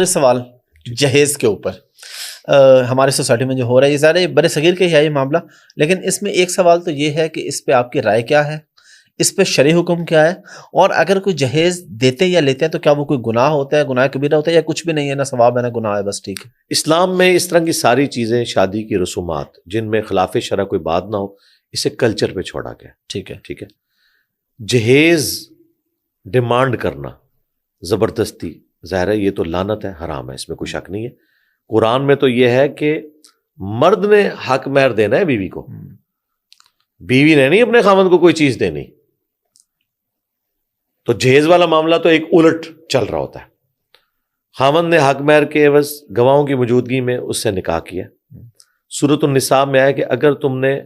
سوال جہیز کے اوپر ہمارے سوسائٹی میں جو ہو رہا ہے، یہ ظاہر ہے برے صغیر کے ہی ہے یہ معاملہ، لیکن اس میں ایک سوال تو یہ ہے کہ اس پہ آپ کی رائے کیا ہے، اس پہ شرعی حکم کیا ہے، اور اگر کوئی جہیز دیتے یا لیتے ہیں تو کیا وہ کوئی گناہ ہوتا ہے، گناہ کبیرہ ہوتا ہے، یا کچھ بھی نہیں ہے، نہ ثواب ہے نہ گناہ ہے، بس ٹھیک ہے؟ اسلام میں اس طرح کی ساری چیزیں، شادی کی رسومات جن میں خلاف شرع کوئی بات نہ ہو، اسے کلچر پہ چھوڑا گیا. ٹھیک ہے. ٹھیک ہے. جہیز ڈیمانڈ کرنا زبردستی، ظاہر ہے یہ تو لعنت ہے، حرام ہے، اس میں کوئی شک نہیں ہے. قرآن میں تو یہ ہے کہ مرد نے حق مہر دینا ہے بیوی کو، بیوی نے نہیں اپنے خاوند کو کوئی چیز دینی. تو جہیز والا معاملہ تو ایک الٹ چل رہا ہوتا ہے. خاوند نے حق مہر کے عوض گواہوں کی موجودگی میں اس سے نکاح کیا. سورۃ النساء میں آیا کہ اگر تم نے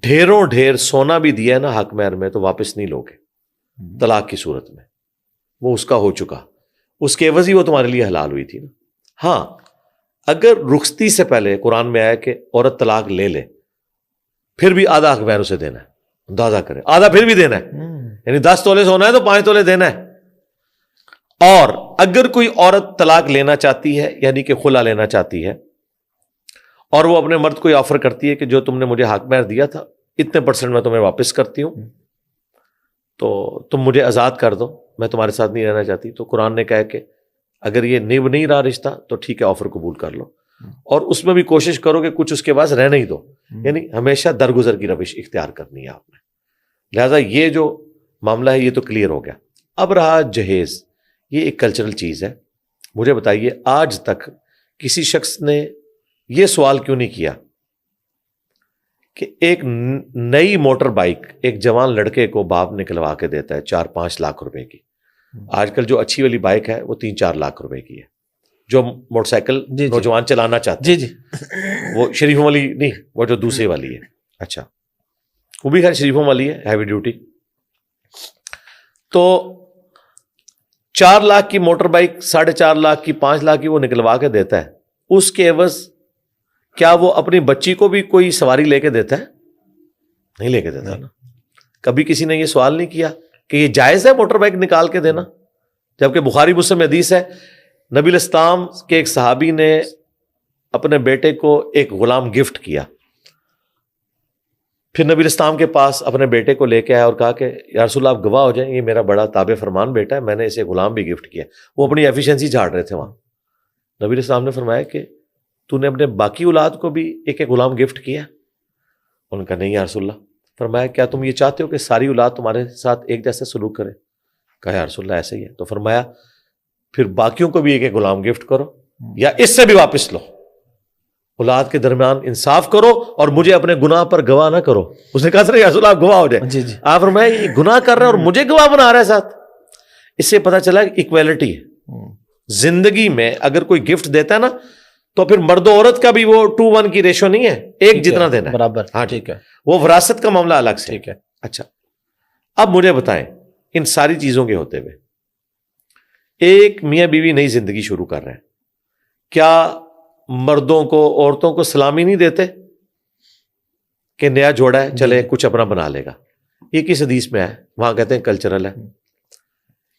ڈھیروں ڈھیر سونا بھی دیا ہے نا حق مہر میں تو واپس نہیں لوگے طلاق کی صورت میں، وہ اس کا ہو چکا، اس کے عوض ہی وہ تمہارے لیے حلال ہوئی تھی نا. ہاں اگر رخصتی سے پہلے قرآن میں آیا کہ عورت طلاق لے لے پھر بھی آدھا حق مہر اسے دینا ہے، اندازہ کرے آدھا پھر بھی دینا ہے، یعنی 10 تولے سونا ہے تو 5 تولے دینا ہے. اور اگر کوئی عورت طلاق لینا چاہتی ہے، یعنی کہ خلا لینا چاہتی ہے، اور وہ اپنے مرد کو یہ آفر کرتی ہے کہ جو تم نے مجھے حق مہر دیا تھا اتنے % میں تمہیں واپس کرتی ہوں، تو تم مجھے آزاد کر دو، میں تمہارے ساتھ نہیں رہنا چاہتی، تو قرآن نے کہا کہ اگر یہ نیب نہیں رہا رشتہ تو ٹھیک ہے، آفر قبول کر لو، اور اس میں بھی کوشش کرو کہ کچھ اس کے پاس رہنے ہی دو، یعنی ہمیشہ درگزر کی روش اختیار کرنی ہے آپ نے. لہٰذا یہ جو معاملہ ہے یہ تو کلیئر ہو گیا. اب رہا جہیز، یہ ایک کلچرل چیز ہے. مجھے بتائیے آج تک کسی شخص نے یہ سوال کیوں نہیں کیا کہ ایک نئی موٹر بائک ایک جوان لڑکے کو باپ نکلوا کے دیتا ہے 4-5 لاکھ روپے کی. آج کل جو اچھی والی بائک ہے وہ 3-4 لاکھ روپے کی ہے، جو موٹر سائیکل نوجوان چلانا چاہتے ہیں، وہ شریفوں والی نہیں، وہ جو دوسری والی ہے. اچھا وہ بھی خیر شریفوں والی ہے، ہیوی ڈیوٹی. تو 4 لاکھ کی موٹر بائک 4.5 لاکھ کی 5 لاکھ کی وہ نکلوا کے دیتا ہے. اس کے عوض کیا وہ اپنی بچی کو بھی کوئی سواری لے کے دیتا ہے؟ نہیں لے کے دیتا نا. کبھی کسی نے یہ سوال نہیں کیا کہ یہ جائز ہے موٹر بائک نکال کے دینا؟ جبکہ بخاری مسلم میں حدیث ہے، نبی الاسلام کے ایک صحابی نے اپنے بیٹے کو ایک غلام گفٹ کیا. پھر نبی الاسلام کے پاس اپنے بیٹے کو لے کے آیا اور کہا کہ یا رسول اللہ آپ گواہ ہو جائیں، یہ میرا بڑا تابع فرمان بیٹا ہے، میں نے اسے غلام بھی گفٹ کیا. وہ اپنی ایفیشنسی جھاڑ رہے تھے وہاں. نبی الاسلام نے فرمایا کہ تو نے اپنے باقی اولاد کو بھی ایک ایک غلام گفٹ کیا؟ ان کا نہیں یا رسول اللہ. فرمایا کیا تم یہ چاہتے ہو کہ ساری اولاد تمہارے ساتھ ایک جیسا سلوک کرے؟ کہا یا رسول اللہ ایسے ہی ہے. تو فرمایا پھر باقیوں کو بھی ایک ایک غلام گفٹ کرو یا اس سے بھی واپس لو، اولاد کے درمیان انصاف کرو اور مجھے اپنے گناہ پر گواہ نہ کرو. اس نے کہا سر یا رسول اللہ آپ گواہ ہو جائے. آپ فرمایا یہ گناہ کر رہے ہیں اور مجھے گواہ بنا رہا ہے ساتھ. اس سے پتہ چلا کہ ایکویلٹی ہے زندگی میں. اگر کوئی گفٹ دیتا ہے نا تو پھر مرد و عورت کا بھی وہ 2:1 کی ریشو نہیں ہے، ایک جتنا دینا ہے برابر. ہاں ٹھیک ہے، وہ وراثت کا معاملہ الگ سے. ٹھیک ہے. اچھا اب مجھے بتائیں ان ساری چیزوں کے ہوتے ہوئے ایک میاں بیوی نئی زندگی شروع کر رہے ہیں، کیا مردوں کو عورتوں کو سلامی نہیں دیتے کہ نیا جوڑا ہے چلے کچھ اپنا بنا لے گا؟ یہ کس حدیث میں ہے؟ وہاں کہتے ہیں کلچرل ہے.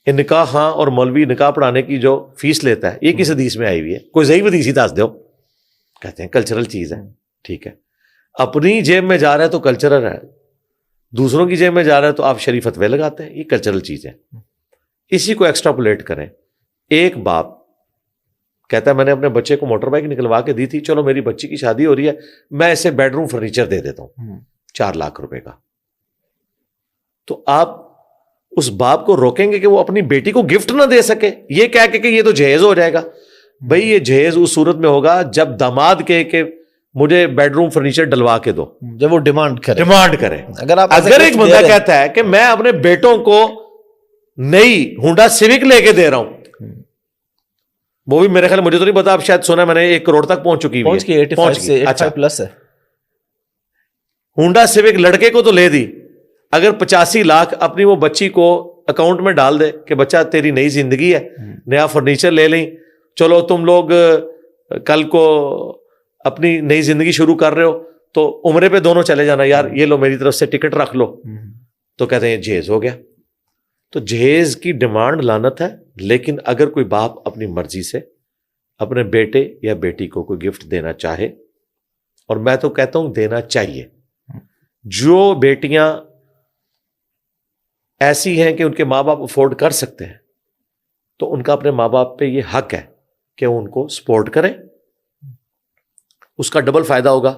یہ نکاح ہاں اور مولوی نکاح پڑھانے کی جو فیس لیتا ہے یہ کس حدیث میں آئی ہوئی ہے؟ کوئی ضعیف حدیث ہی دس دو. کہتے ہیں کلچرل چیز ہے. ٹھیک ہے، اپنی جیب میں جا رہا ہے تو کلچرل ہے، دوسروں کی جیب میں جا رہا ہے تو آپ شریف فتوے لگاتے ہیں، یہ کلچرل چیز ہے. اسی کو ایکسٹراپولیٹ کریں. ایک باپ کہتا ہے میں نے اپنے بچے کو موٹر بائک نکلوا کے دی تھی، چلو میری بچی کی شادی ہو رہی ہے میں اسے بیڈ روم فرنیچر دے دیتا ہوں 4 لاکھ روپے کا. تو آپ اس باپ کو روکیں گے کہ وہ اپنی بیٹی کو گفٹ نہ دے سکے یہ کہہ کے کہ یہ تو جہیز ہو جائے گا؟ بھئی یہ جہیز اس صورت میں ہوگا جب داماد کہے کہ مجھے بیڈ روم فرنیچر ڈلوا کے دو، جب وہ ڈیمانڈ کرے. اگر ایک بندہ کہتا ہے کہ میں اپنے بیٹوں کو نئی ہونڈا سیوک لے کے دے رہا ہوں، وہ بھی میرے خیال مجھے تو نہیں پتا، اب شاید سنا میں نے 1 کروڑ تک پہنچ چکی ہے، 85 پلس ہے. ہونڈا سیوک لڑکے کو تو لے دی، اگر 85 لاکھ اپنی وہ بچی کو اکاؤنٹ میں ڈال دے کہ بچہ تیری نئی زندگی ہے، نیا فرنیچر لے لیں، چلو تم لوگ کل کو اپنی نئی زندگی شروع کر رہے ہو تو عمرے پہ دونوں چلے جانا، یار یہ لو میری طرف سے ٹکٹ رکھ لو، تو کہتے ہیں جہیز ہو گیا. تو جہیز کی ڈیمانڈ لعنت ہے، لیکن اگر کوئی باپ اپنی مرضی سے اپنے بیٹے یا بیٹی کو کوئی گفٹ دینا چاہے، اور میں تو کہتا ہوں دینا چاہیے، جو بیٹیاں ایسی ہیں کہ ان کے ماں باپ افورڈ کر سکتے ہیں تو ان کا اپنے ماں باپ پہ یہ حق ہے کہ وہ ان کو سپورٹ کریں. اس کا ڈبل فائدہ ہوگا.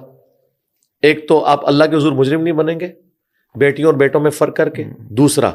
ایک تو آپ اللہ کے حضور مجرم نہیں بنیں گے بیٹیوں اور بیٹوں میں فرق کر کے، دوسرا